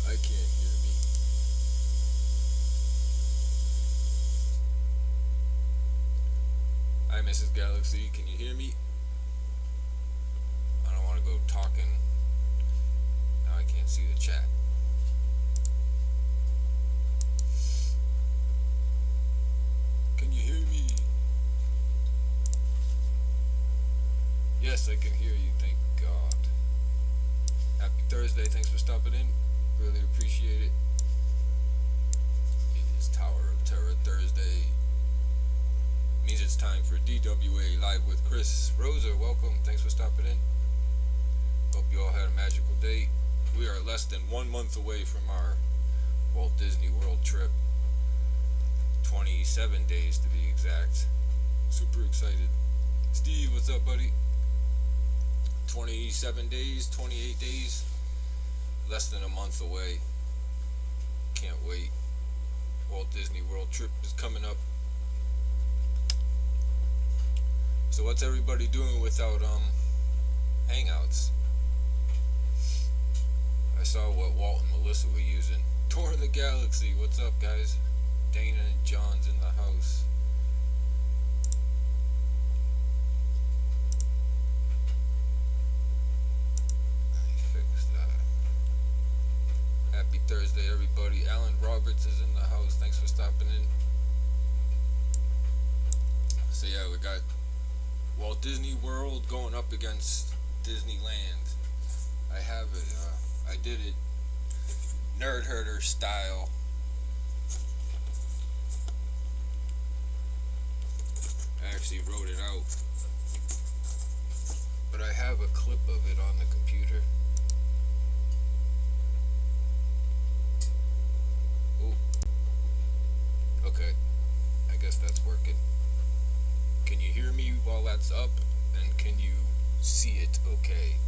I can't hear me. Hi, Mrs. Galaxy. Can you hear me? I don't want to go talking. Now I can't see the chat. Can you hear me? Yes, I can hear you. Thank God. Happy Thursday. Thanks for stopping in. Really appreciate it. It is Tower of Terror Thursday. Means it's time for DWA Live with Chris. Rosa, welcome. Thanks for stopping in. Hope you all had a magical day. We are less than 1 month away from our Walt Disney World trip. 27 days to be exact. Super excited. Steve, what's up, buddy? 27 days, 28 days. Less than a month away. Can't wait. Walt Disney World trip is coming up. So what's everybody doing without hangouts? I saw what Walt and Melissa were using. Tour of the Galaxy. What's up, guys? Dana and John's in the house. Let me fix that. Happy Thursday, everybody. Alan Roberts is in the house. Thanks for stopping in. So yeah, we got Walt Disney World going up against Disneyland. I have it. I did it Nerd Herder style. I actually wrote it out, but I have a clip of it on the computer. Oh, okay. I guess that's working. Can you hear me while that's up? And can you see it okay?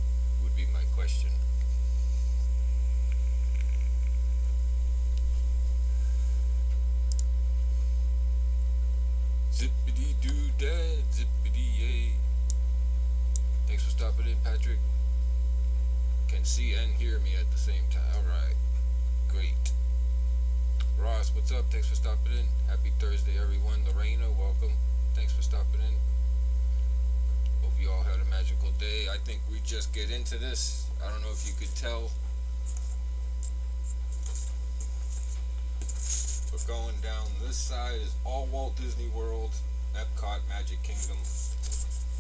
Would be my question. Zippity doo dad, zippity yay. Thanks for stopping in, Patrick. Can see and hear me at the same time. Alright. Great. Ross, what's up? Thanks for stopping in. Happy Thursday, everyone. Lorena, welcome. Thanks for stopping in. Hope you all had a magical day. I think we just get into this. I don't know if you could tell. But going down this side is all Walt Disney World, Epcot, Magic Kingdom,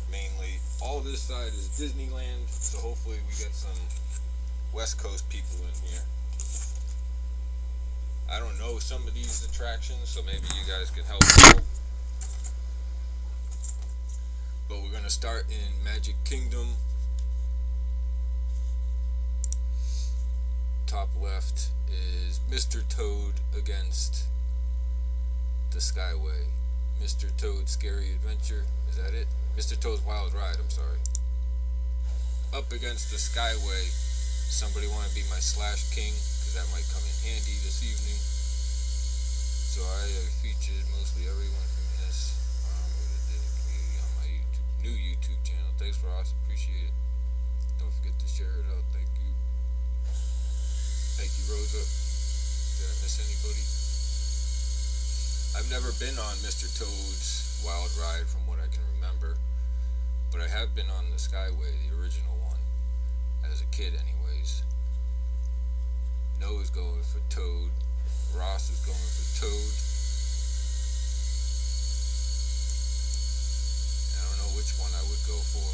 mainly. All this side is Disneyland, so hopefully we get some West Coast people in here. I don't know some of these attractions, so maybe you guys can help out. But we're going to start in Magic Kingdom. Top left is Mr. Toad against the Skyway. Mr. Toad's Scary Adventure. Is that it? Mr. Toad's Wild Ride, I'm sorry. Up against the Skyway. Somebody want to be my Slash King? Because that might come in handy this evening. So I have featured mostly everyone from this. On my new YouTube channel. Thanks, Ross. Appreciate it. Don't forget to share it out. Thank you. Thank you, Rosa. Did I miss anybody? I've never been on Mr. Toad's Wild Ride from what I can remember. But I have been on the Skyway, the original one. As a kid, anyways. Noah's going for Toad. Ross is going for Toad. I don't know which one I would go for.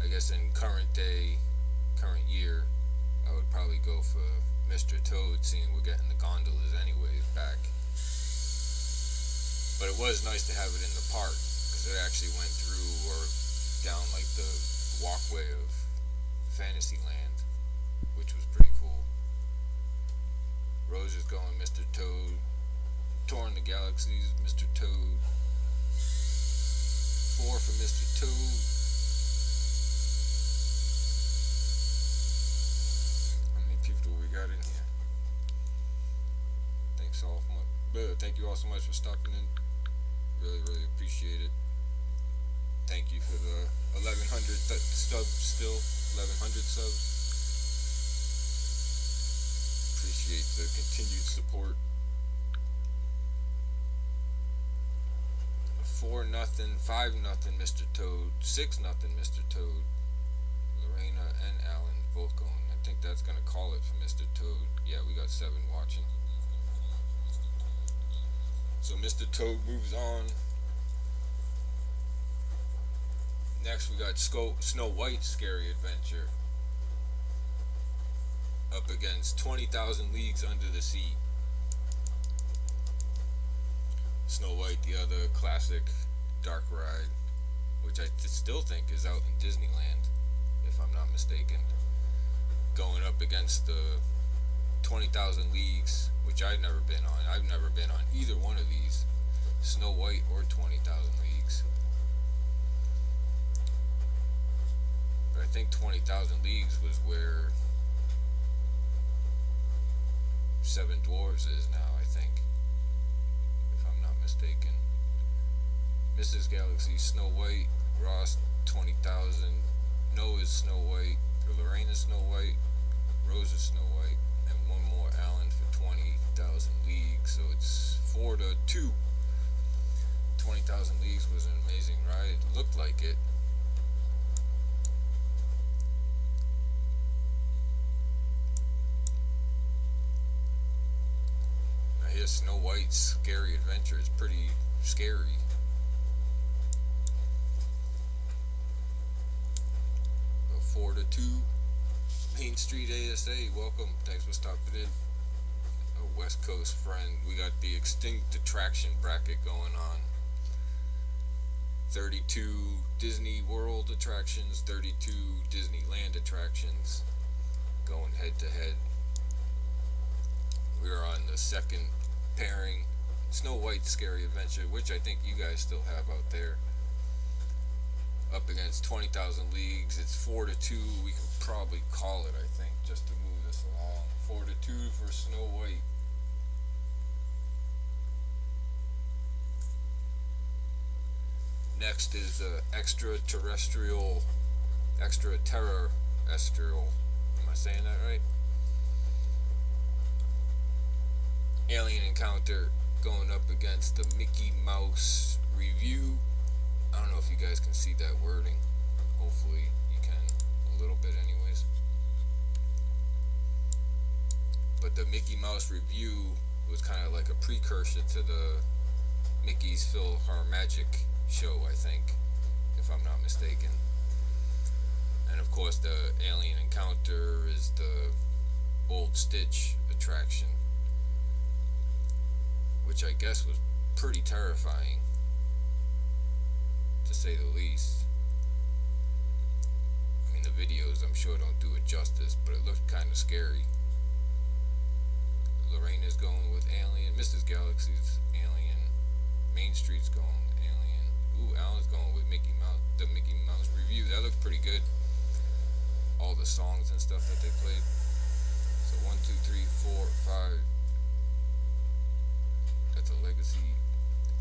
I guess in current year, I would probably go for Mr. Toad, seeing we're getting the gondolas anyways back. But it was nice to have it in the park, because it actually went through or down like the walkway of Fantasyland, which was pretty cool. Rose is going Mr. Toad. Touring the Galaxies, Mr. Toad. 4 for Mr. Toad. How many people we got in here? Thank you all so much for stopping in. Really, really appreciate it. Thank you for the 1,100 subs still. 1,100 subs. appreciate the continued support. 4-0, 5-0, Mr. Toad, 6-0, Mr. Toad. Lorena and Alan both going. I think that's gonna call it for Mr. Toad. Yeah, we got 7 watching. So Mr. Toad moves on. Next we got Snow White's Scary Adventure up against 20,000 Leagues Under the Sea. Snow White, the other classic dark ride, which I still think is out in Disneyland, if I'm not mistaken, going up against the 20,000 Leagues, which I've never been on. I've never been on either one of these, Snow White or 20,000 Leagues. But I think 20,000 Leagues was where Seven Dwarves is now, I think, if I'm not mistaken. Mrs. Galaxy, Snow White, Ross, 20,000, Noah's Snow White, or Lorena's Snow White, Rosa's Snow White, and one more Alan for 20,000 Leagues. So it's 4-2. 20,000 Leagues was an amazing ride. It looked like it. I hear Snow White's Scary Adventure is pretty scary. So 4-2. Main Street ASA, welcome. Thanks for stopping in. A West Coast friend. We got the Extinct Attraction bracket going on. 32 Disney World attractions, 32 Disneyland attractions, going head to head. We're on the second pairing, Snow White's Scary Adventure, which I think you guys still have out there, up against 20,000 Leagues. It's 4-2. We can probably call it, I think, just to move this along. 4-2 for Snow White. Next is extraterrestrial. Am I saying that right? Alien Encounter going up against the Mickey Mouse Review. I don't know if you guys can see that wording. Hopefully you can, a little bit anyways. But the Mickey Mouse Review was kind of like a precursor to the Mickey's PhilharMagic show, I think, if I'm not mistaken. And of course the Alien Encounter is the Old Stitch attraction, which I guess was pretty terrifying, to say the least. I mean, the videos I'm sure don't do it justice, but it looked kind of scary. Lorena's going with Alien, Mrs. Galaxy's Alien, Main Street's going Alien. Ooh, Alan's going with Mickey Mouse, the Mickey Mouse Review. That looked pretty good. All the songs and stuff that they played. So 1, 2, 3, 4, 5. That's a legacy.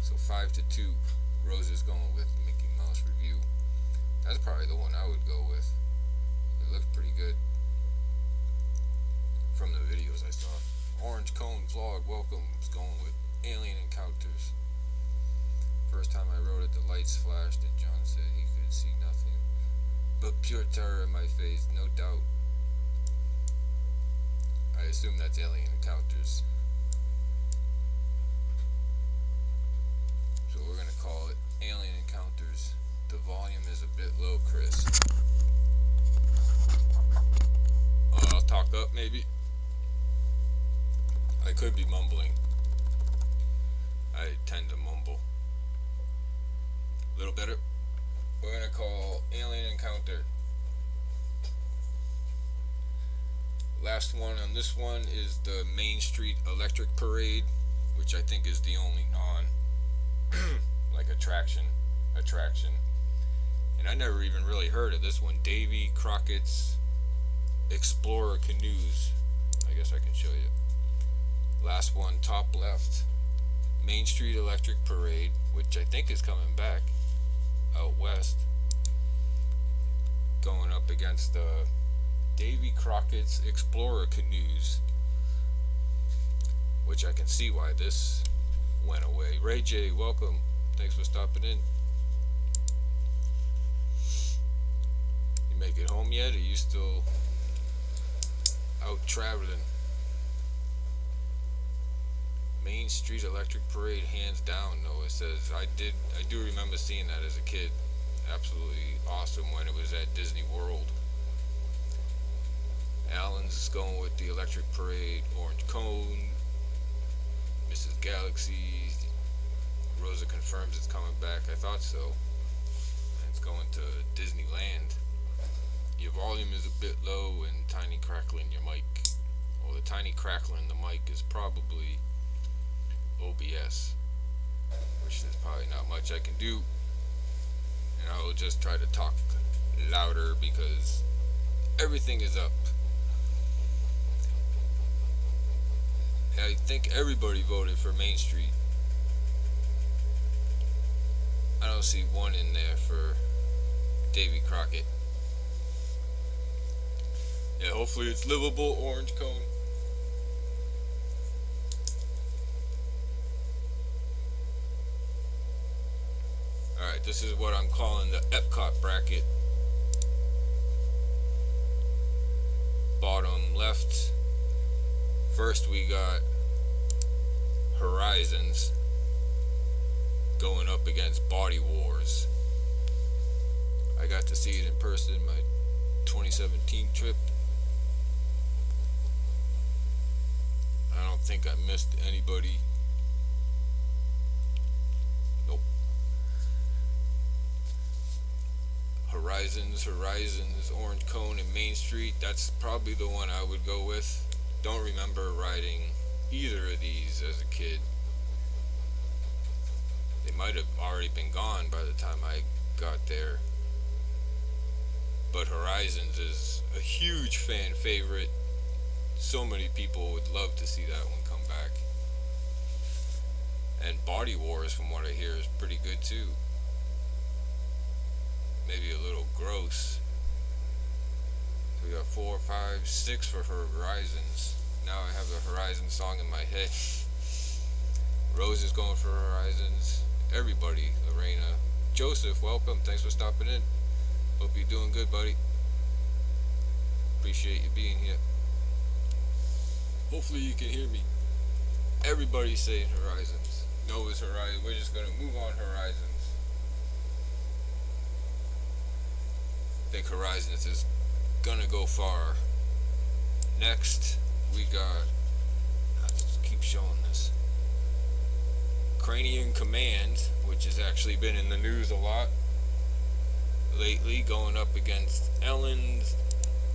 So 5-2. Rosa's going with Mickey Mouse Review. That's probably the one I would go with. It looked pretty good from the videos I saw. Orange Cone Vlog, welcome. It's going with Alien Encounters. First time I rode it, the lights flashed and John said he could see nothing but pure terror in my face, no doubt. I assume that's Alien Encounters. So we're gonna call it Alien Encounters. The volume is a bit low, Chris. I'll talk up maybe. I could be mumbling. I tend to mumble. A little better. We're gonna call Alien Encounter. Last one on this one is the Main Street Electric Parade, which I think is the only like attraction. And I never even really heard of this one. Davy Crockett's Explorer Canoes. I guess I can show you. Last one, top left, Main Street Electric Parade, which I think is coming back out west, going up against Davy Crockett's Explorer Canoes. which I can see why this went away. Ray J, welcome. Thanks for stopping in. You make it home yet, or you still out traveling? Main Street Electric Parade, hands down. No, it says I do remember seeing that as a kid. Absolutely awesome when it was at Disney World. Alan's going with the Electric Parade, Orange Cone, Mrs. Galaxy. Rosa confirms it's coming back. I thought so. And it's going to Disneyland. Your volume is a bit low and tiny crackling your mic. Well, the tiny crackling in the mic is probably OBS, which there's probably not much I can do. And I will just try to talk louder because everything is up. I think everybody voted for Main Street. I don't see one in there for Davy Crockett. Yeah, hopefully it's livable, Orange Cone. Alright, this is what I'm calling the Epcot bracket. Bottom left. First we got Horizons going up against Body Wars. I got to see it in person my 2017 trip. I don't think I missed anybody. Nope. Horizons, Orange Cone, and Main Street. That's probably the one I would go with. Don't remember riding either of these as a kid. They might have already been gone by the time I got there. But Horizons is a huge fan favorite. So many people would love to see that one come back. And Body Wars, from what I hear, is pretty good too. Maybe a little gross. So we got 4, 5, 6 for Horizons. Now I have the Horizon song in my head. Rose is going for Horizons. Everybody, Lorena. Joseph, welcome. Thanks for stopping in. Hope you're doing good, buddy. Appreciate you being here. Hopefully you can hear me. Everybody's saying Horizons. No, it's Horizons. We're just gonna move on Horizons. I think Horizons is gonna go far. Next, we got, let's just keep showing this. Cranium Command, which has actually been in the news a lot lately, going up against Ellen's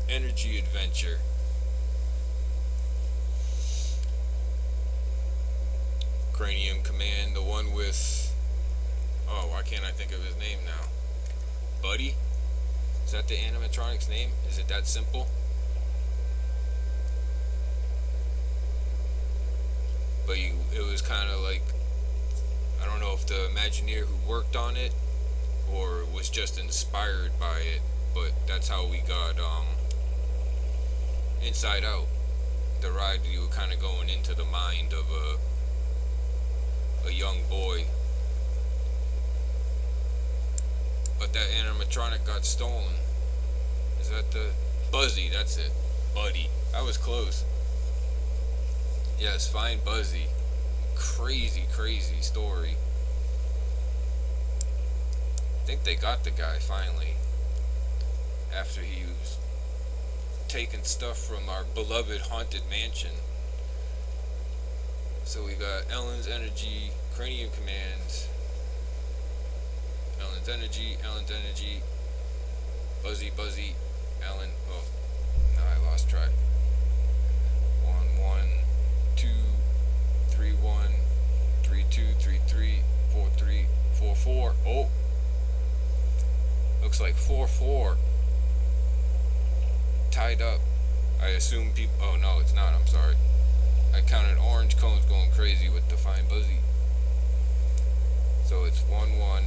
Energy Adventure. Cranium Command, the one with, oh, why can't I think of his name now? Buddy? Is that the animatronic's name? Is it that simple? But it was kind of like, I don't know if the Imagineer who worked on it or was just inspired by it, but that's how we got Inside Out. The ride, you were kind of going into the mind of a young boy. But that animatronic got stolen. Is that the Buzzy? That's it. Buddy. I was close. Yes, find Buzzy. Crazy story. I think they got the guy finally. After he was taking stuff from our beloved Haunted Mansion. So we got Ellen's Energy, Cranium Command, Ellen's Energy, Buzzy, Ellen. Oh, now I lost track. 1, 1, 2, 3, 1, 3, 2, 3, 3, 4, 3, 4, 4. Oh, looks like 4, 4. Tied up. I assume people. Oh no, it's not. I'm sorry. I counted orange cones going crazy with the Find Buzzy. So it's 1, 1,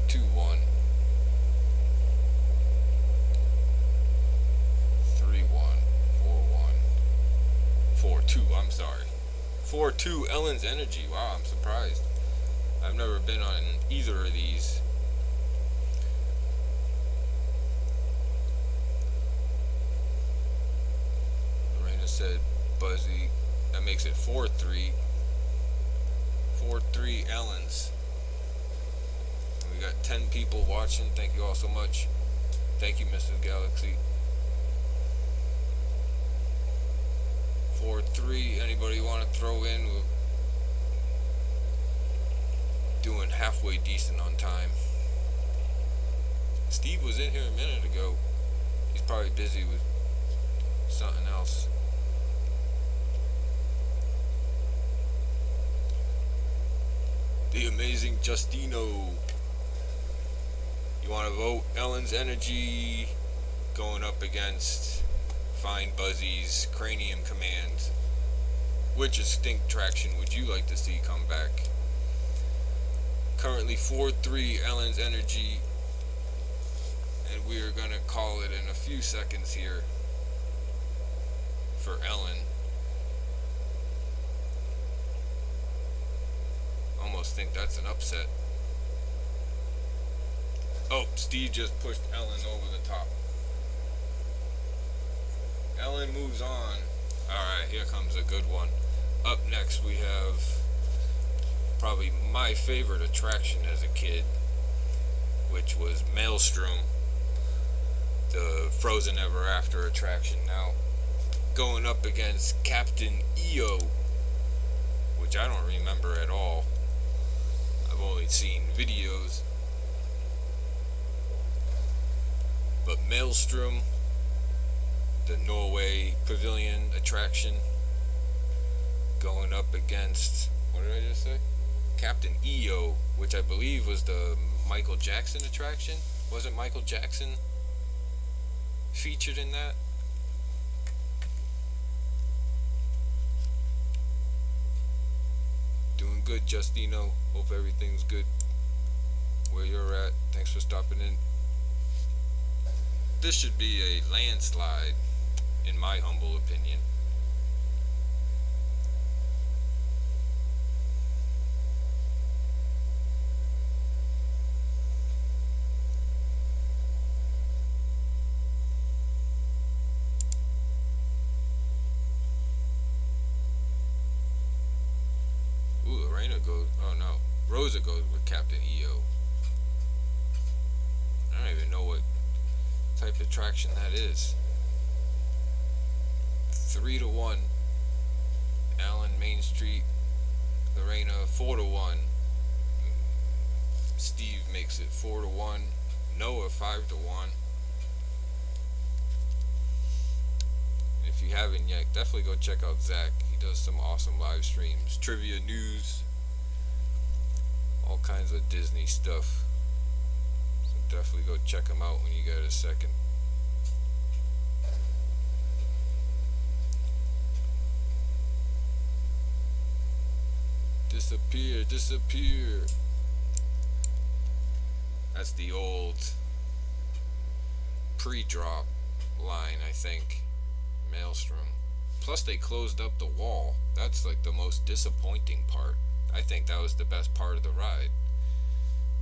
2, 1, 3, 1, 4, 1, 4, 4-2, I'm sorry. 4-2 Ellen's Energy. Wow, I'm surprised. I've never been on either of these. Lorena said Buzzy. That makes it 4-3. 4-3 Ellen's. We got 10 people watching. Thank you all so much. Thank you, Mrs. Galaxy. 4-3. Anybody want to throw in? We're doing halfway decent on time. Steve was in here a minute ago. He's probably busy with something else. The amazing Justino. You want to vote Ellen's Energy going up against Fine Buzzy's Cranium Command. Which extinct attraction would you like to see come back? Currently 4-3 Ellen's Energy, and we are going to call it in a few seconds here for Ellen. Almost think that's an upset. Oh, Steve just pushed Ellen over the top. Ellen moves on. Alright, here comes a good one. Up next we have probably my favorite attraction as a kid, which was Maelstrom, the Frozen Ever After attraction. Now, going up against Captain EO, which I don't remember at all. I've only seen videos. But Maelstrom, the Norway Pavilion attraction, going up against, what did I just say? Captain EO, which I believe was the Michael Jackson attraction. Wasn't Michael Jackson featured in that? Doing good, Justino. Hope everything's good where you're at. Thanks for stopping in. This should be a landslide, in my humble opinion. Ooh, Lorena goes, oh no, Rosa goes with Captain EO. I don't even know what type of attraction that is. 3-1. Allen, Main Street, Lorena, 4-1. Steve makes it 4-1. Noah, 5-1. If you haven't yet, definitely go check out Zach. He does some awesome live streams, trivia, news, all kinds of Disney stuff. Definitely go check them out when you get a second. Disappear, disappear. That's the old pre-drop line, I think. Maelstrom. Plus they closed up the wall. That's like the most disappointing part. I think that was the best part of the ride.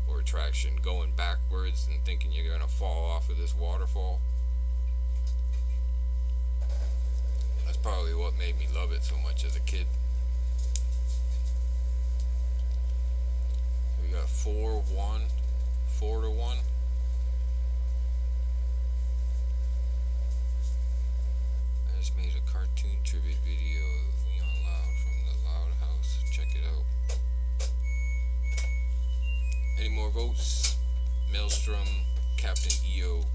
Or attraction, going backwards and thinking you're gonna fall off of this waterfall. That's probably what made me love it so much as a kid. We got 4-1, 4-1. I just made a cartoon tribute video of Neon Loud from the Loud House. Check it out. Any more votes? Maelstrom, Captain EO.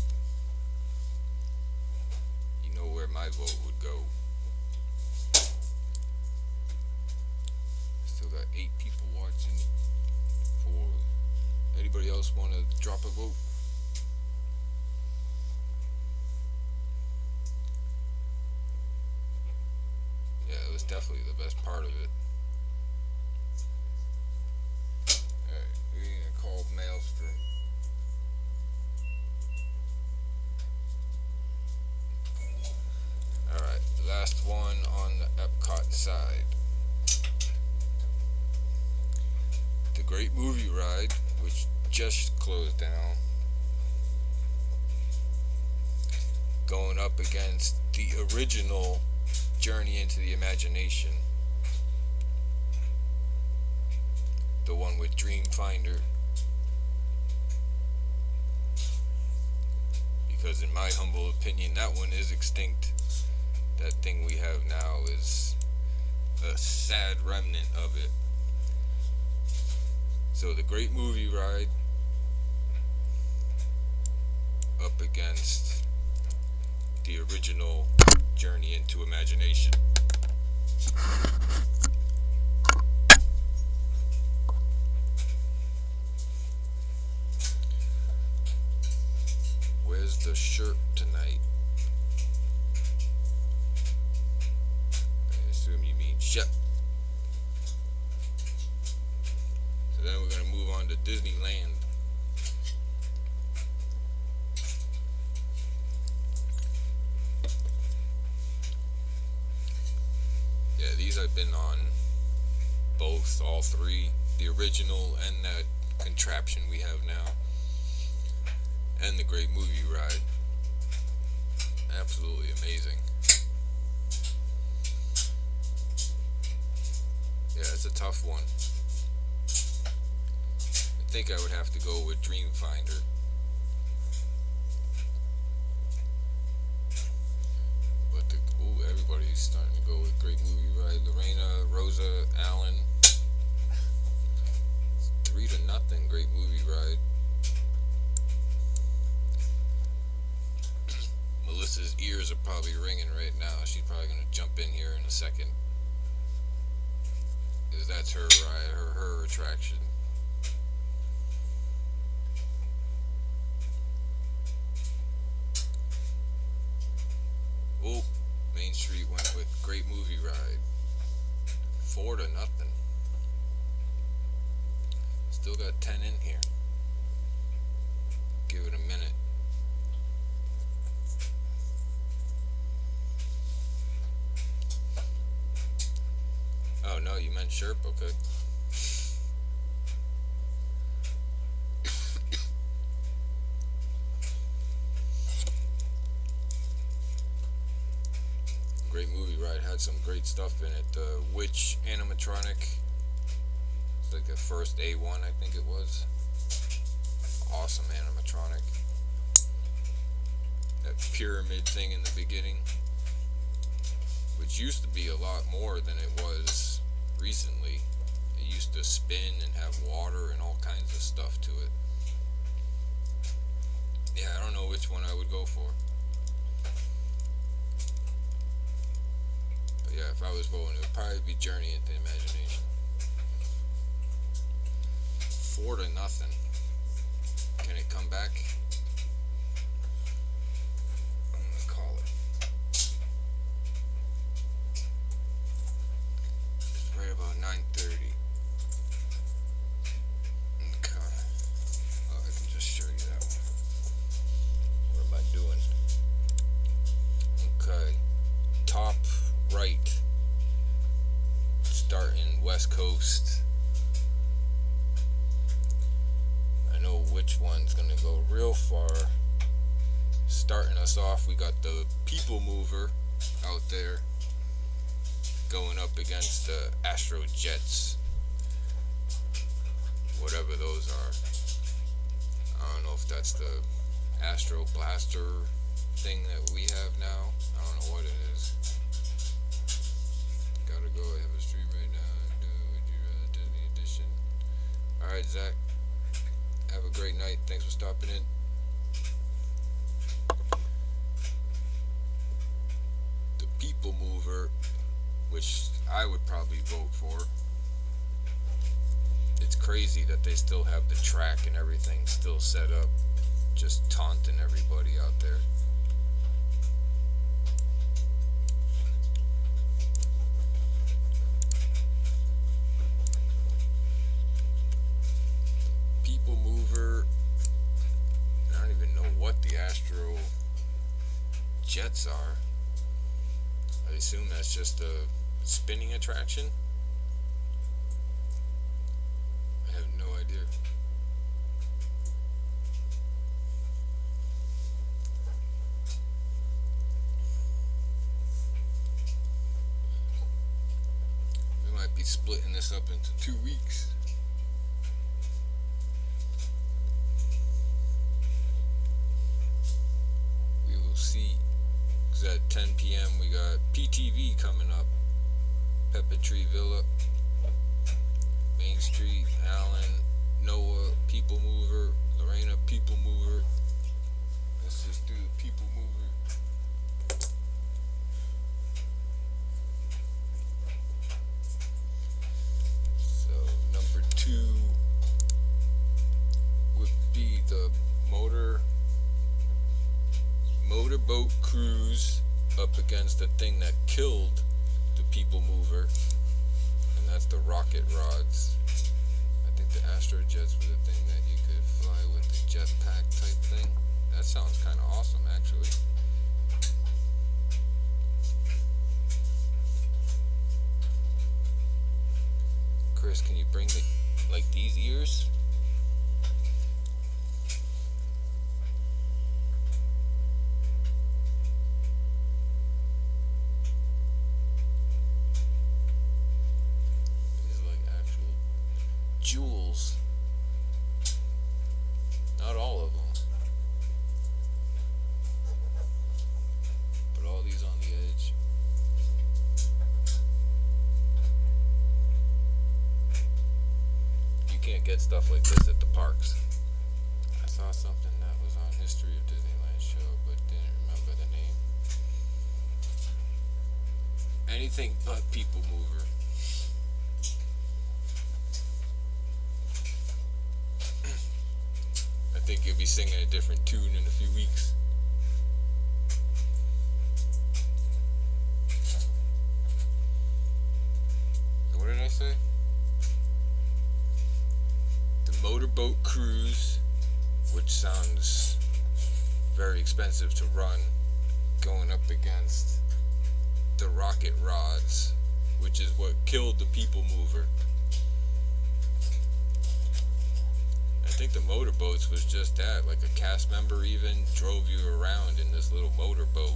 You know where my vote would go. Still got 8 people watching. Anybody else want to drop a vote? Yeah, it was definitely the best part of it. Called Maelstrom. Alright, last one on the Epcot side. The Great Movie Ride, which just closed down, going up against the original Journey into the Imagination, the one with Dreamfinder. Because in my humble opinion, that one is extinct. That thing we have now is a sad remnant of it. So the Great Movie Ride up against the original Journey into Imagination. Where's the shirt tonight? I assume you mean shut. So then we're going to move on to Disneyland. Yeah, these I've been on both, all three, the original and that contraption we have now, and the Great Movie Ride. Absolutely amazing. Yeah, it's a tough one. I think I would have to go with Dreamfinder. But everybody's starting to go with Great Movie Ride. Lorena, Rosa, Allen. 3-0, Great Movie Ride. Melissa's ears are probably ringing right now. She's probably going to jump in here in a second. Because that's her ride, her attraction. Oh, Main Street went with Great Movie Ride. 4-0. Still got 10 in here. Give it a minute. Oh no, you meant Sherp? Okay. Great Movie Ride had some great stuff in it. The Witch animatronic. It's like the first A1, I think it was. Awesome animatronic. That pyramid thing in the beginning, which used to be a lot more than it was recently. It used to spin and have water and all kinds of stuff to it. Yeah, I don't know which one I would go for. But yeah, if I was voting, it would probably be Journey into Imagination. 4-0. Can it come back? I'm gonna call it. It's right about 9:30. Okay. Oh, I can just show you that one. What am I doing? Okay. Top right. Starting West Coast. I know which one's gonna go real far. Starting us off, we got the People Mover out there going up against the Astro Jets, whatever those are. I don't know if that's the Astro Blaster thing that we have now. I don't know what it is. Gotta go. I have a stream right now. Would you rather Disney Edition? Alright, Zach. Have a great night. Thanks for stopping in. The People Mover, which I would probably vote for. It's crazy that they still have the track and everything still set up, just taunting everybody out there. People Mover, I don't even know what the Astro Jets are. I assume that's just a spinning attraction? I have no idea. We might be splitting this up into 2 weeks. We will see. Because at 10 p.m. we got PTV coming up. Peppa Tree Villa, Main Street, Allen, Noah, People Mover, Lorena, People Mover. Let's just do the People Mover. So number 2 would be the motorboat cruise up against the thing that killed the People Mover, and that's the rocket rods. I think the Astrojets were the thing that you could fly with the jetpack type thing. That sounds kind of awesome, actually. Chris, can you bring the, like, these ears? Jewels. Not all of them, but all these on the edge. You can't get stuff like this at the parks. I saw something that was on History of Disneyland show, but didn't remember the name. Anything but People Mover. I think you'll be singing a different tune in a few weeks. What did I say? The motorboat cruise, which sounds very expensive to run, going up against the rocket rods, which is what killed the People Mover. I think the motorboats was just that, like a cast member even drove you around in this little motorboat.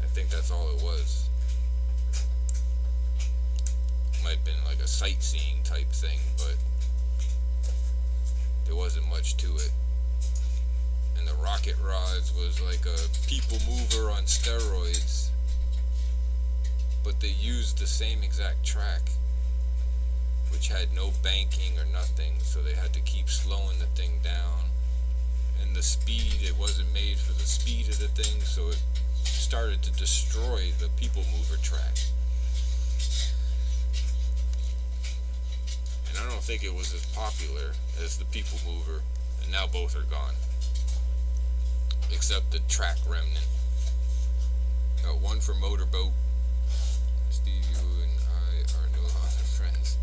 I think that's all it was. Might have been like a sightseeing type thing, but there wasn't much to it. And the rocket rods was like a People Mover on steroids, but they used the same exact track, which had no banking or nothing, so they had to keep slowing the thing down. And the speed, it wasn't made for the speed of the thing, so it started to destroy the People Mover track. And I don't think it was as popular as the People Mover, and now both are gone. Except the track remnant. Got one for Motorboat. Steve, you and I are no longer friends.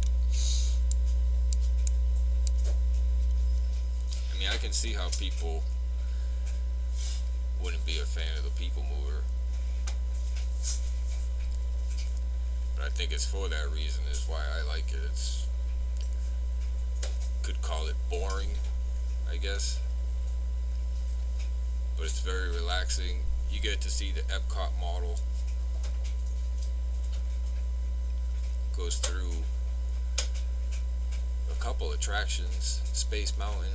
I mean, I can see how people wouldn't be a fan of the People Mover. But I think it's for that reason is why I like it. It's, could call it boring, I guess. But it's very relaxing. You get to see the Epcot model. Goes through a couple attractions. Space Mountain.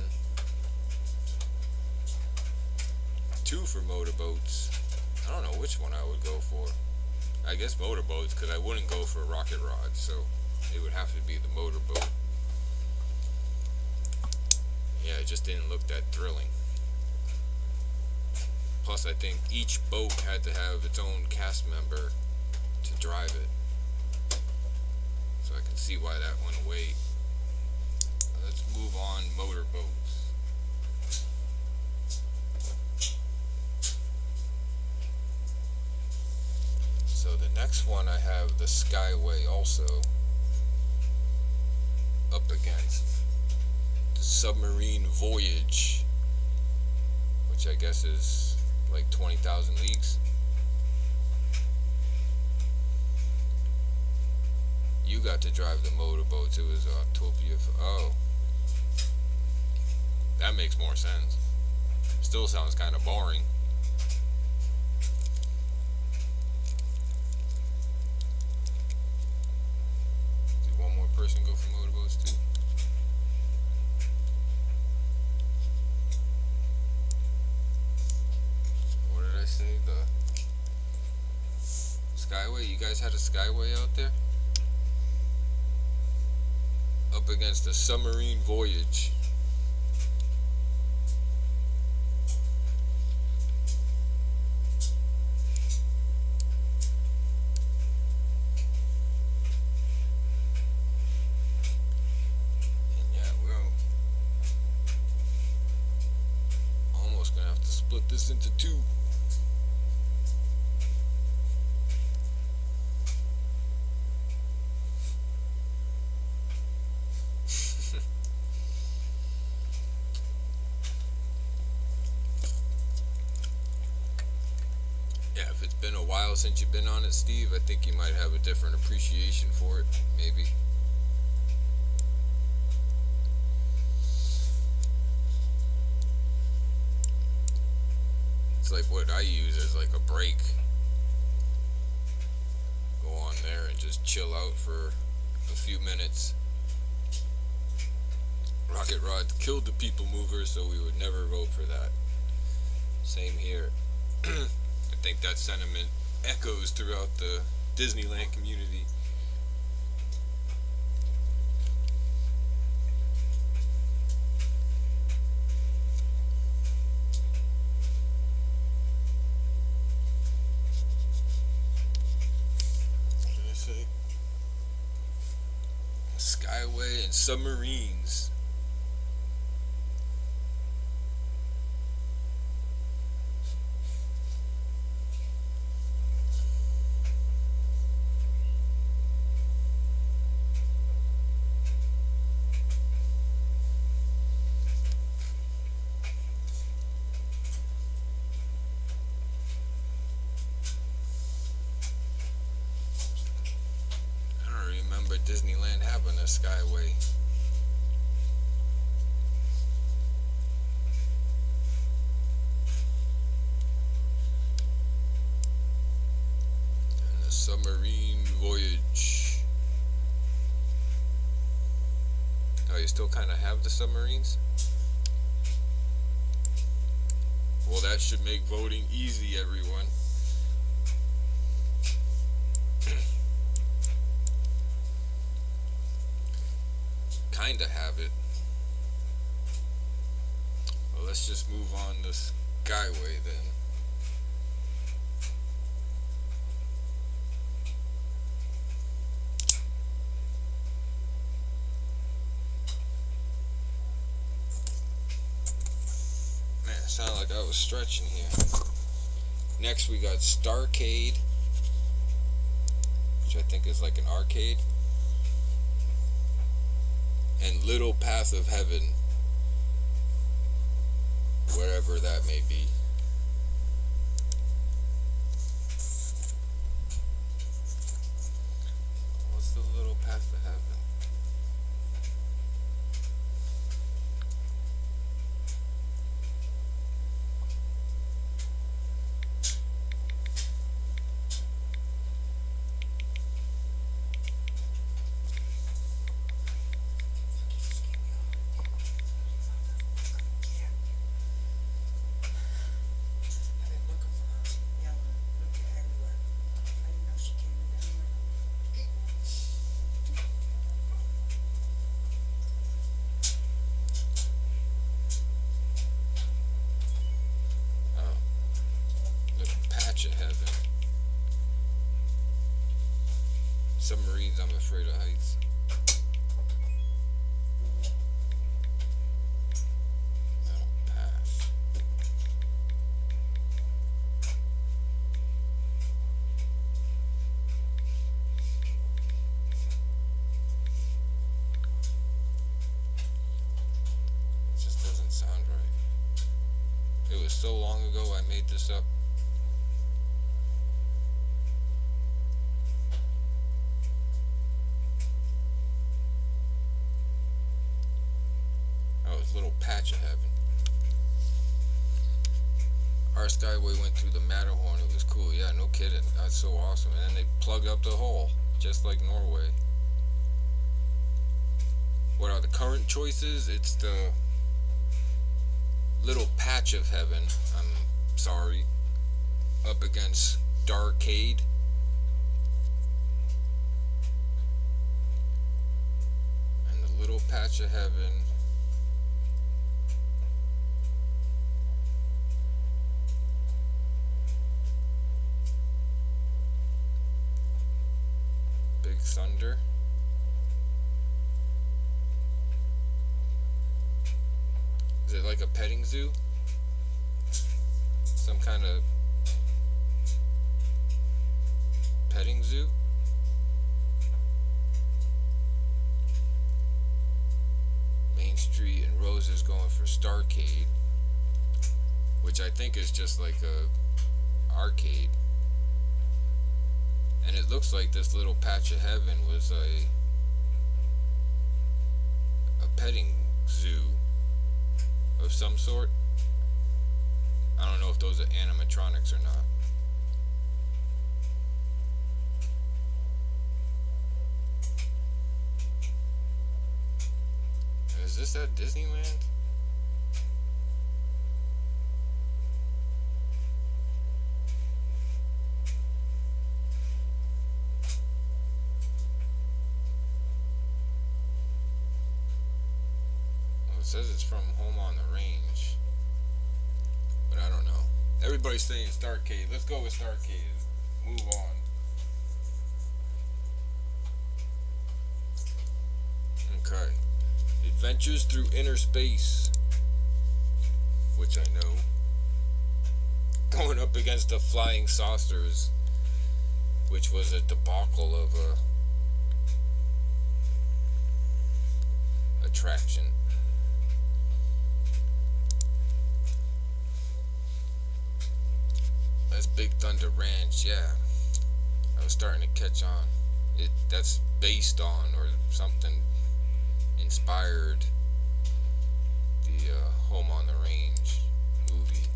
2 for motorboats. I don't know which one I would go for. I guess motorboats, because I wouldn't go for rocket rods, so it would have to be the motorboat. Yeah, it just didn't look that thrilling. Plus, I think each boat had to have its own cast member to drive it. So I can see why that went away. Let's move on, motorboats. So the next one I have the Skyway also up against the Submarine Voyage, which I guess is like 20,000 leagues. You got to drive the motorboats. It was Autopia. Oh, that makes more sense. Still sounds kind of boring. Did one more person go for motorboats too? What did I say? The Skyway? You guys had a Skyway out there? Up against a submarine voyage. And yeah, we're almost gonna have to split this into two. If it's been a while since you've been on it, Steve, I think you might have a different appreciation for it, maybe. It's like what I use as like a break. Go on there and just chill out for a few minutes. Rocket Rod killed the people mover, so we would never vote for that. Same here. I think that sentiment echoes throughout the Disneyland community. What did I say? Skyway and submarines. Disneyland having a Skyway. And the submarine voyage. Oh, you still kind of have the submarines? Well, that should make voting easy, everyone. Kinda have it. Well, let's just move on to Skyway then. Man, it sounded like I was stretching here. Next we got Starrcade, which I think is like an arcade. And Little Path of Heaven, wherever that may be. What's the Little Path of Heaven? Heaven. Submarines, I'm afraid of heights. That'll pass. It just doesn't sound right. It was so long ago I made this up. patch of heaven. Our Skyway went through the Matterhorn. It was cool. Yeah, no kidding. That's so awesome. And then they plugged up the hole, just like Norway. What are the current choices? It's the little patch of heaven. I'm sorry. Up against Starrcade. And the little patch of heaven Big Thunder. Is it like a petting zoo? Some kind of petting zoo? Main Street and Roses going for Starrcade, which I think is just like a arcade. And it looks like this little patch of heaven was a petting zoo of some sort. I don't know if those are animatronics or not. Is this at Disneyland? Well, it says it's from Home on the Range, but I don't know. Everybody's saying Starrcade. Let's go with Starrcade. Move on. Okay. Adventures Through Inner Space, which I know. Going up against the Flying Saucers, which was a debacle of a attraction. That's Big Thunder Ranch, yeah. I was starting to catch on. That's based on or something inspired the Home on the Range movie.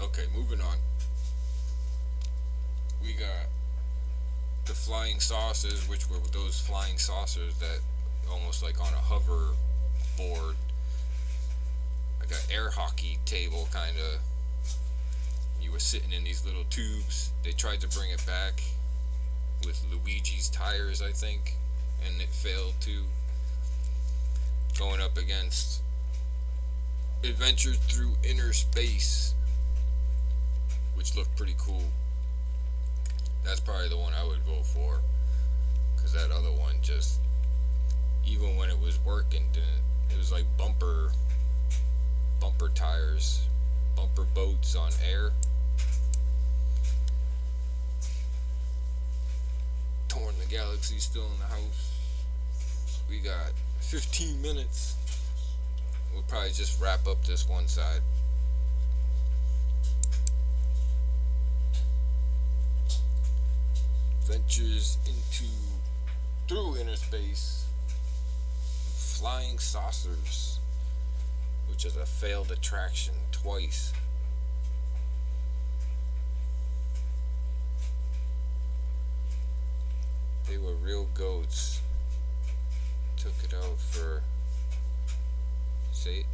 Okay, moving on. We got the Flying Saucers, which were those flying saucers that almost like on a hover board, like an air hockey table kind of. You were sitting in these little tubes. They tried to bring it back with Luigi's tires, I think, and it failed too. Going up against Adventures Through Inner Space, which looked pretty cool. That's probably the one I would vote for, because that other one just, even when it was working, it was like bumper tires, bumper boats on air. Torn the Galaxy still in the house. We got 15 minutes. We'll probably just wrap up this one side. Adventures through inner space. Flying Saucers, which is a failed attraction twice. They were real goats. Took it out for swag.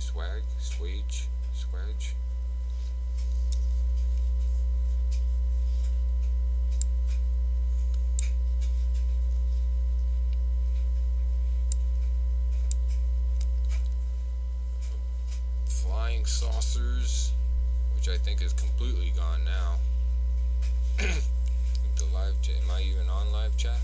Flying Saucers, which I think is completely gone now. The live chat. Am I even on live chat?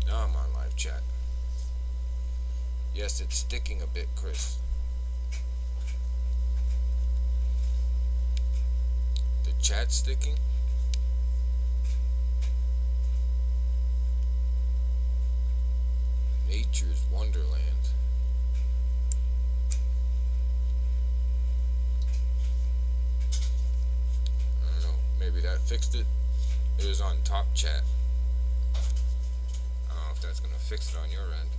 No, I'm on live chat. Yes, it's sticking a bit, Chris. The chat sticking? Nature's Wonderland. fixed it. It was on top chat. I don't know if that's gonna fix it on your end.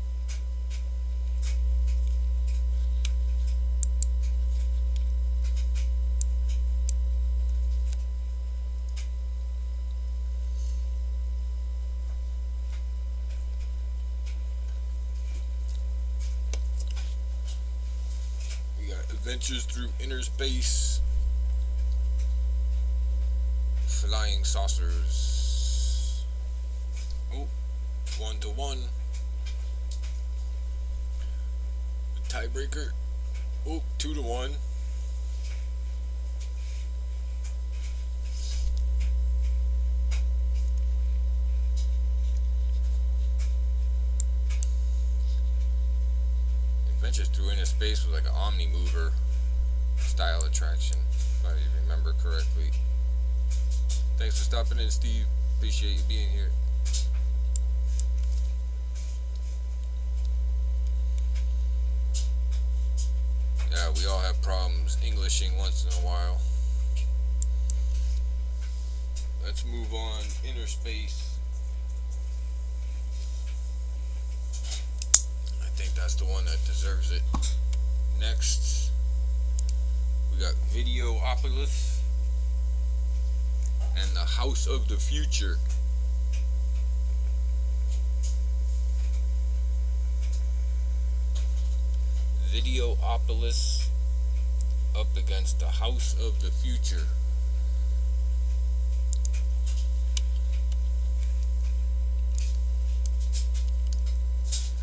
We got Adventures Through Inner Space, Flying Saucers. Oh, 1-1. Tiebreaker. Oh, 2-1. Adventures Through Inner Space was like an Omni-Mover style attraction, if I remember correctly. Thanks for stopping in, Steve. Appreciate you being here. Yeah, we all have problems Englishing once in a while. Let's move on. Inner Space. I think that's the one that deserves it. Next, we got Videopolis and the House of the Future. Videopolis up against the House of the Future.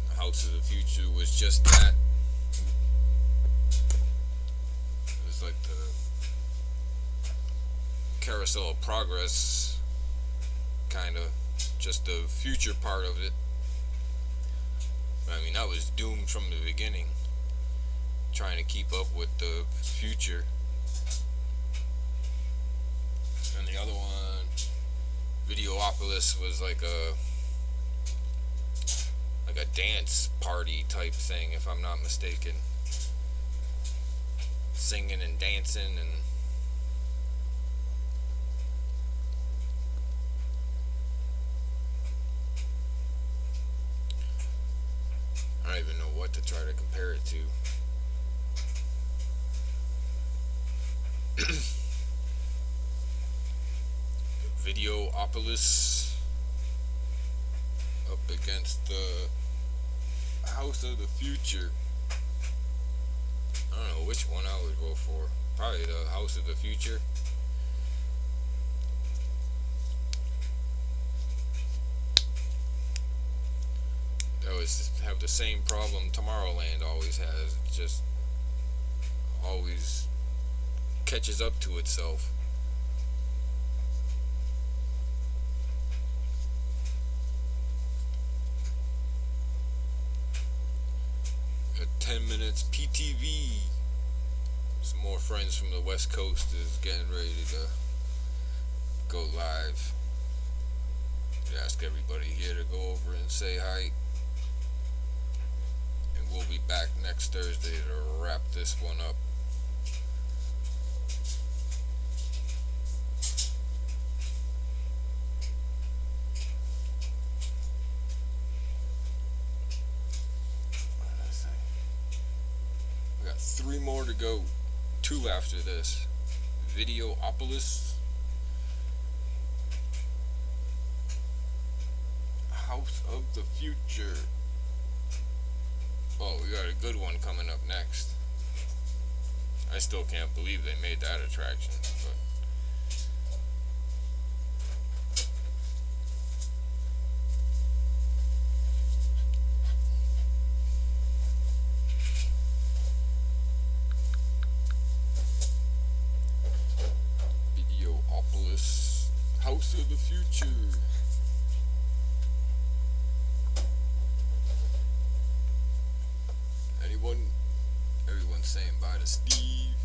The House of the Future was just that. It was like the Carousel of Progress, kind of, just the future part of it. I mean, that was doomed from the beginning, trying to keep up with the future. And the other one, Videopolis, was like a dance party type thing, if I'm not mistaken. Singing and dancing and I don't even know what to try to compare it to. Videopolis up against the House of the Future. I don't know which one I would go for. Probably the House of the Future. That always have the same problem Tomorrowland always has. It just always catches up to itself. At 10 minutes PTV. Some more friends from the West Coast is getting ready to go live. I'd ask everybody here to go over and say hi. And we'll be back next Thursday to wrap this one up. We got 3 more to go. 2 after this. Videopolis, House of the Future. Oh, we got a good one coming up next. I still can't believe they made that attraction, but Videopolis, House of the Future. Everyone's saying bye to Steve.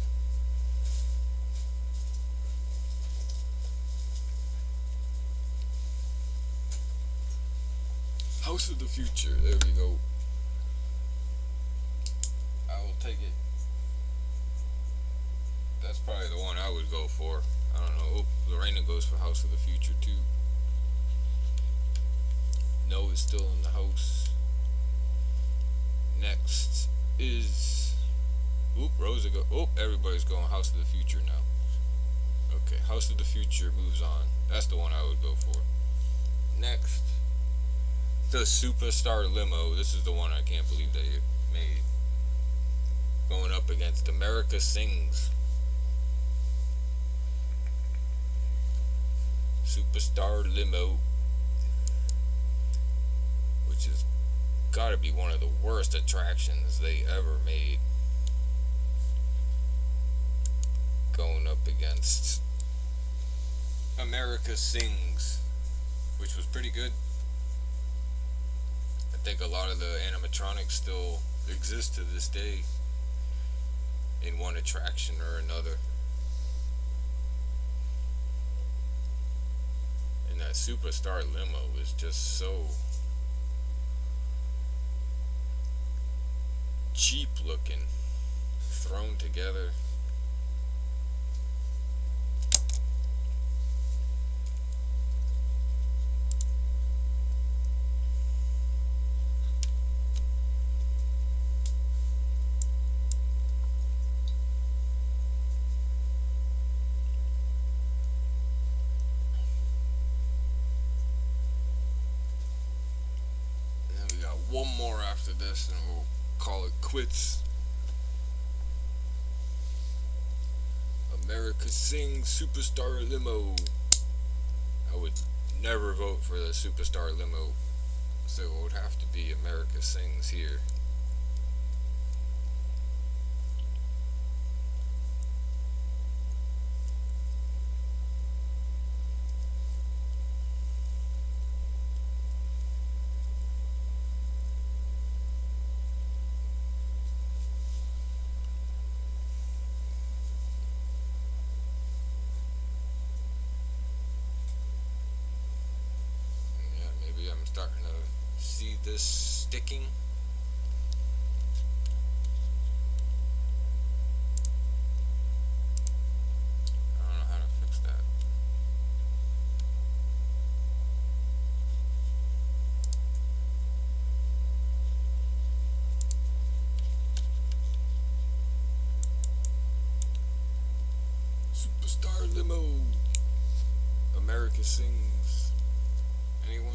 House of the Future. There we go. I will take it. That's probably the one I would go for. I don't know. Oh, Lorena goes for House of the Future too. No is still in the house. Next is Rosa go. Everybody's going House of the Future now. Okay, House of the Future moves on. That's the one I would go for. Next, the Superstar Limo. This is the one I can't believe they made. Going up against America Sings. Superstar Limo, which has got to be one of the worst attractions they ever made. Going up against America Sings, which was pretty good. I think a lot of the animatronics still exist to this day in one attraction or another. And that Superstar Limo is just so cheap looking, thrown together. One more after this and we'll call it quits. America Sings Superstar Limo. I would never vote for the Superstar Limo, so it would have to be America Sings here. I'm starting to see this sticking. I don't know how to fix that. Superstar Limo. America Sings. Anyone?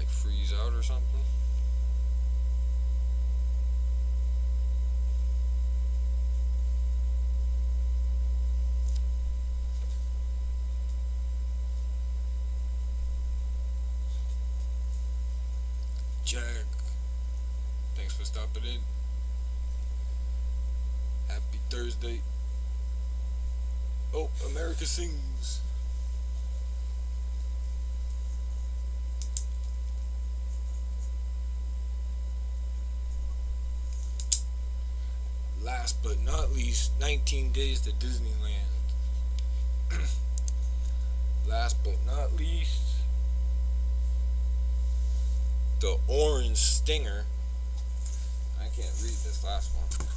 Freeze out or something? Jack, thanks for stopping in. Happy Thursday. Oh, America Sings. Last but not least, 19 Days to Disneyland. Last but not least, the Orange Stinger. I can't read this last one.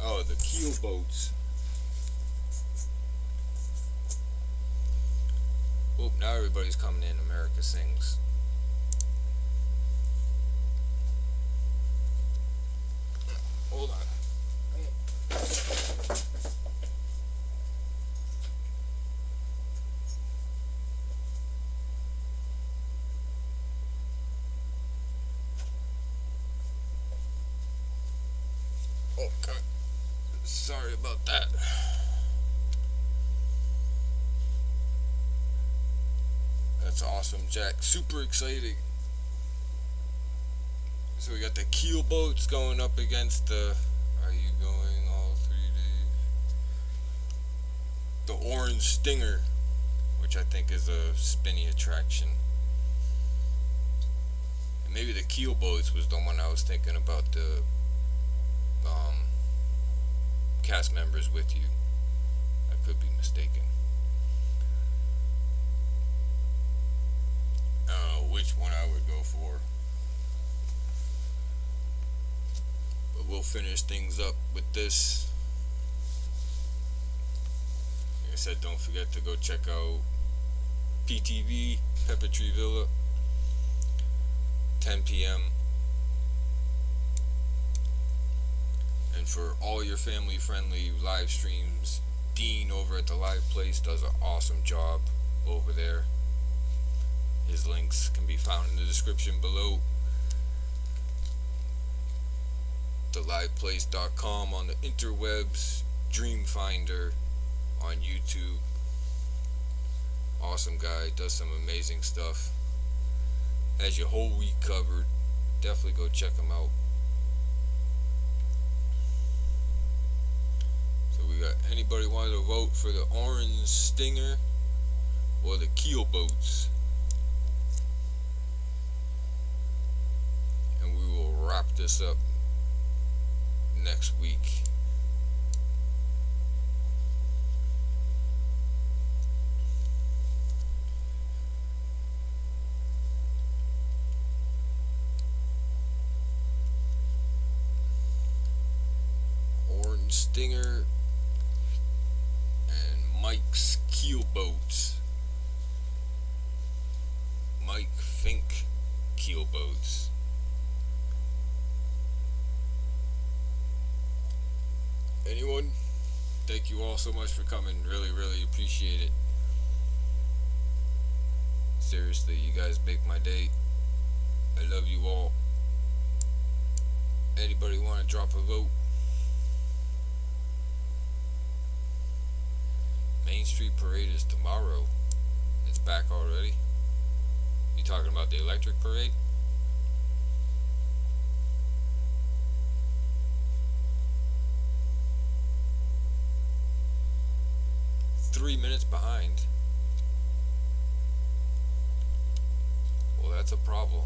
Oh, the Keel Boats. Oop, now everybody's coming in. America Sings. Hold on. Oh, God. Sorry about that. That's awesome, Jack. Super exciting. So we got the Keel Boats going up against the... Are you going all 3 days? The Orange Stinger. which I think is a spinny attraction. And maybe the keel boats was the one I was thinking about, the cast members with you. I could be mistaken. I don't know which one I would go for. But we'll finish things up with this. Like I said, don't forget to go check out PTV, Pepper Tree Villa, 10 p.m. And for all your family-friendly live streams, Dean over at the Live Place does an awesome job over there. His links can be found in the description below. TheLivePlace.com on the interwebs, Dreamfinder on YouTube. Awesome guy, does some amazing stuff. Has your whole week covered. Definitely go check him out. So we got anybody wanted to vote for the Orange Stinger or the Keel Boats? And we will wrap this up next week. Orange Stinger and Mike's Keel Boats. Mike Fink Keel Boats. Anyone? Thank you all so much for coming. Really, really appreciate it. Seriously, you guys make my day. I love you all. Anybody want to drop a vote? Main Street Parade is tomorrow. It's back already. You talking about the electric parade? Minutes behind. Well, that's a problem.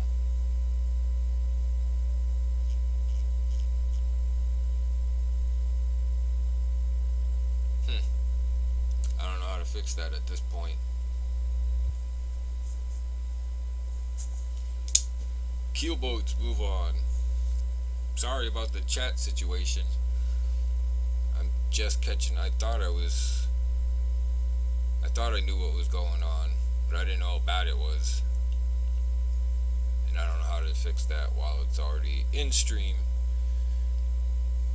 I don't know how to fix that at this point. Keel boats, move on. Sorry about the chat situation. I'm just catching. I thought I knew what was going on, but I didn't know how bad it was. And I don't know how to fix that while it's already in stream.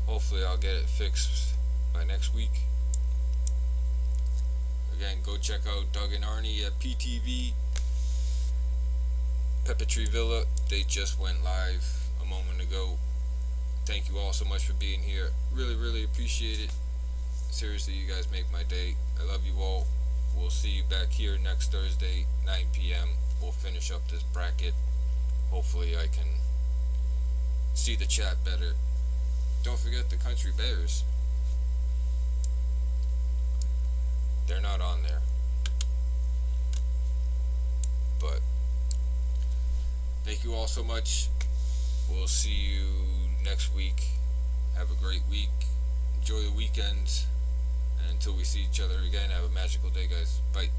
Hopefully I'll get it fixed by next week. Again, go check out Doug and Arnie at PTV, Pepper Tree Villa. They just went live a moment ago. Thank you all so much for being here. Really, really appreciate it. Seriously, you guys make my day. I love you all. We'll see you back here next Thursday, 9 p.m. We'll finish up this bracket. Hopefully I can see the chat better. Don't forget the Country Bears. They're not on there. But thank you all so much. We'll see you next week. Have a great week. Enjoy the weekend. And until we see each other again, have a magical day, guys. Bye.